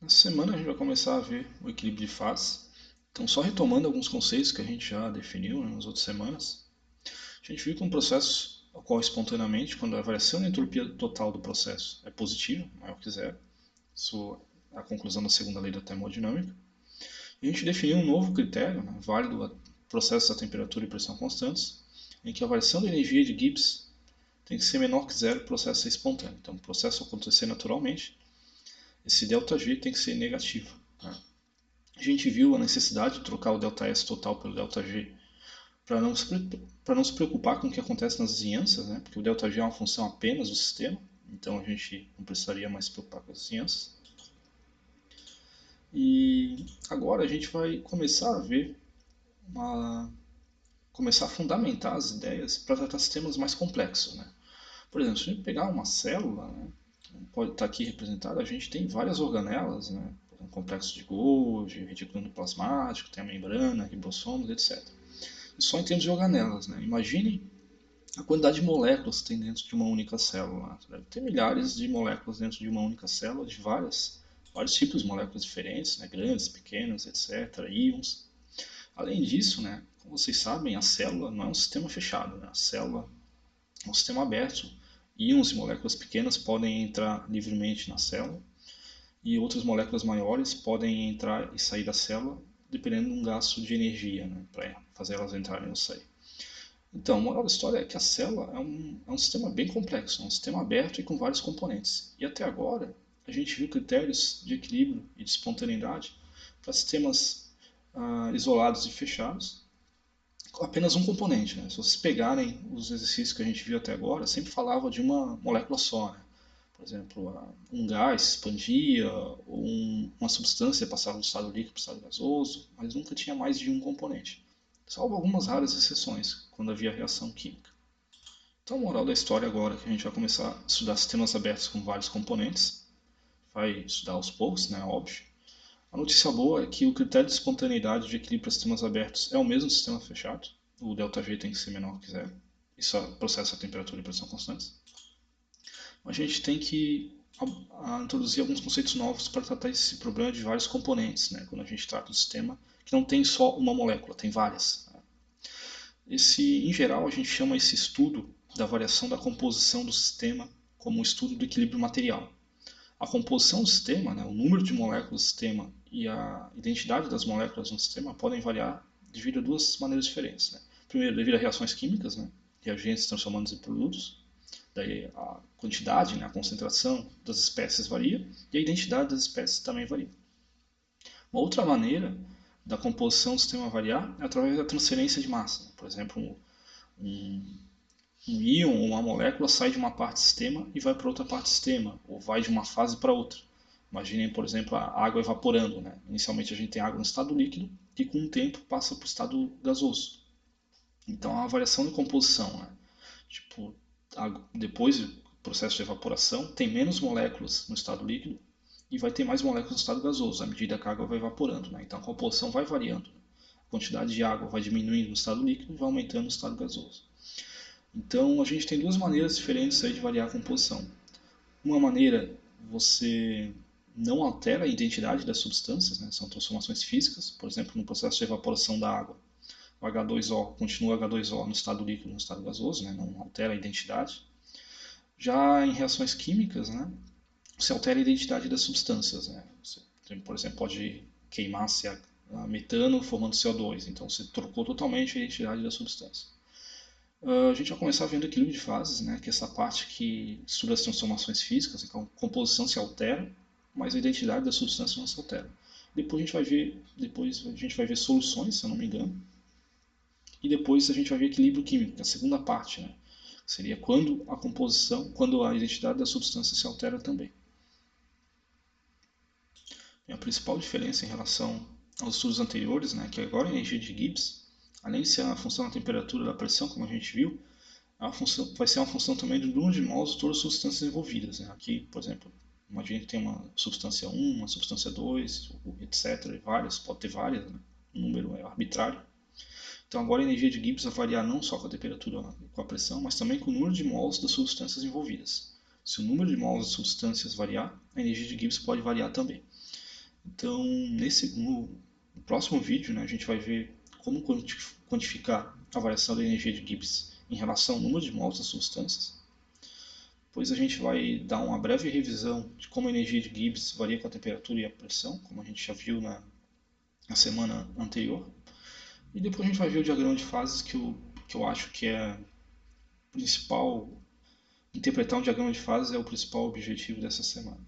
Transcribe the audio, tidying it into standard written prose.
Nessa semana a gente vai começar a ver o equilíbrio de fases. Então, só retomando alguns conceitos que a gente já definiu, né, nas outras semanas, a gente viu que um processo ocorre espontaneamente quando a variação da entropia total do processo é positiva, maior que zero. Isso é a conclusão da segunda lei da termodinâmica. E a gente definiu um novo critério, né, válido a processos a temperatura e pressão constantes, em que a variação da energia de Gibbs tem que ser menor que zero para o processo ser espontâneo. Então, o processo acontecer naturalmente, esse ΔG tem que ser negativo. Né? A gente viu a necessidade de trocar o ΔS total pelo ΔG para não se preocupar com o que acontece nas vizinhanças, né? Porque o ΔG é uma função apenas do sistema, então a gente não precisaria mais se preocupar com as vizinhanças. E agora a gente vai começar a ver, começar a fundamentar as ideias para tratar sistemas mais complexos. Né? Por exemplo, se a gente pegar uma célula, né, pode estar aqui representada, a gente tem várias organelas, né, complexo de Golgi, retículo plasmático, tem a membrana, ribossomos, etc. E só em termos de organelas. Né? Imagine a quantidade de moléculas que tem dentro de uma única célula. Deve ter milhares de moléculas dentro de uma única célula, de vários tipos de moléculas diferentes, né? Grandes, pequenas, etc., íons. Além disso, né, como vocês sabem, a célula não é um sistema fechado. Né? A célula é um sistema aberto. Íons e moléculas pequenas podem entrar livremente na célula e outras moléculas maiores podem entrar e sair da célula dependendo de um gasto de energia, né, para fazer elas entrarem ou sair. Então, a moral da história é que a célula é um sistema bem complexo, é um sistema aberto e com vários componentes. E até agora, a gente viu critérios de equilíbrio e de espontaneidade para sistemas isolados e fechados, com apenas um componente. Né? Se vocês pegarem os exercícios que a gente viu até agora, sempre falava de uma molécula só. Né? Por exemplo, um gás expandia, ou uma substância passava do estado líquido para o estado gasoso, mas nunca tinha mais de um componente, salvo algumas raras exceções, quando havia reação química. Então, a moral da história agora é que a gente vai começar a estudar sistemas abertos com vários componentes, vai estudar aos poucos, né, óbvio. A notícia boa é que o critério de espontaneidade de equilíbrio para sistemas abertos é o mesmo do sistema fechado, o ΔG tem que ser menor que zero, isso processa a temperatura e pressão constantes. A gente tem que introduzir alguns conceitos novos para tratar esse problema de vários componentes, né? Quando a gente trata um sistema que não tem só uma molécula, tem várias. Né? Em geral, a gente chama esse estudo da variação da composição do sistema como o estudo do equilíbrio material. A composição do sistema, né, o número de moléculas do sistema e a identidade das moléculas no sistema podem variar devido a duas maneiras diferentes. Né? Primeiro, devido a reações químicas, né, reagentes transformandos em produtos, daí a quantidade, né, a concentração das espécies varia e a identidade das espécies também varia. Uma outra maneira da composição do sistema variar é através da transferência de massa. Por exemplo, um, um íon ou uma molécula sai de uma parte do sistema e vai para outra parte do sistema, ou vai de uma fase para outra. Imaginem, por exemplo, a água evaporando. Né? Inicialmente a gente tem água no estado líquido e com o tempo passa para o estado gasoso. Então há uma variação de composição. Né? Tipo, depois do processo de evaporação, tem menos moléculas no estado líquido e vai ter mais moléculas no estado gasoso, à medida que a água vai evaporando. Né? Então a composição vai variando. A quantidade de água vai diminuindo no estado líquido e vai aumentando no estado gasoso. Então a gente tem duas maneiras diferentes aí de variar a composição. Uma maneira, você não altera a identidade das substâncias, né? São transformações físicas, por exemplo, no processo de evaporação da água. O H2O continua H2O no estado líquido, no estado gasoso, né? Não altera a identidade. Já em reações químicas, né? Você altera a identidade das substâncias. Né? Você, por exemplo, pode queimar metano formando CO2, então você trocou totalmente a identidade da substância. A gente vai começar vendo equilíbrio de fases, né, que é essa parte que estuda as transformações físicas, então a composição se altera, mas a identidade da substância não se altera. Depois a gente vai ver soluções, se eu não me engano, e depois a gente vai ver equilíbrio químico, que é a segunda parte, né, seria quando a identidade da substância se altera também. E a principal diferença em relação aos estudos anteriores, né, que agora a energia de Gibbs, além de ser a função da temperatura e da pressão, como a gente viu, vai ser uma função também do número de mols de todas as substâncias envolvidas. Né? Aqui, por exemplo, imagine que tem uma substância 1, uma substância 2, etc. Várias, pode ter várias, né? O número é arbitrário. Então agora a energia de Gibbs vai variar não só com a temperatura e com a pressão, mas também com o número de mols das substâncias envolvidas. Se o número de mols das substâncias variar, a energia de Gibbs pode variar também. Então, no próximo vídeo, né, a gente vai ver como quantificar a variação da energia de Gibbs em relação ao número de mols das substâncias. Depois a gente vai dar uma breve revisão de como a energia de Gibbs varia com a temperatura e a pressão, como a gente já viu na semana anterior. E depois a gente vai ver o diagrama de fases que eu acho que é o principal. Interpretar um diagrama de fases é o principal objetivo dessa semana.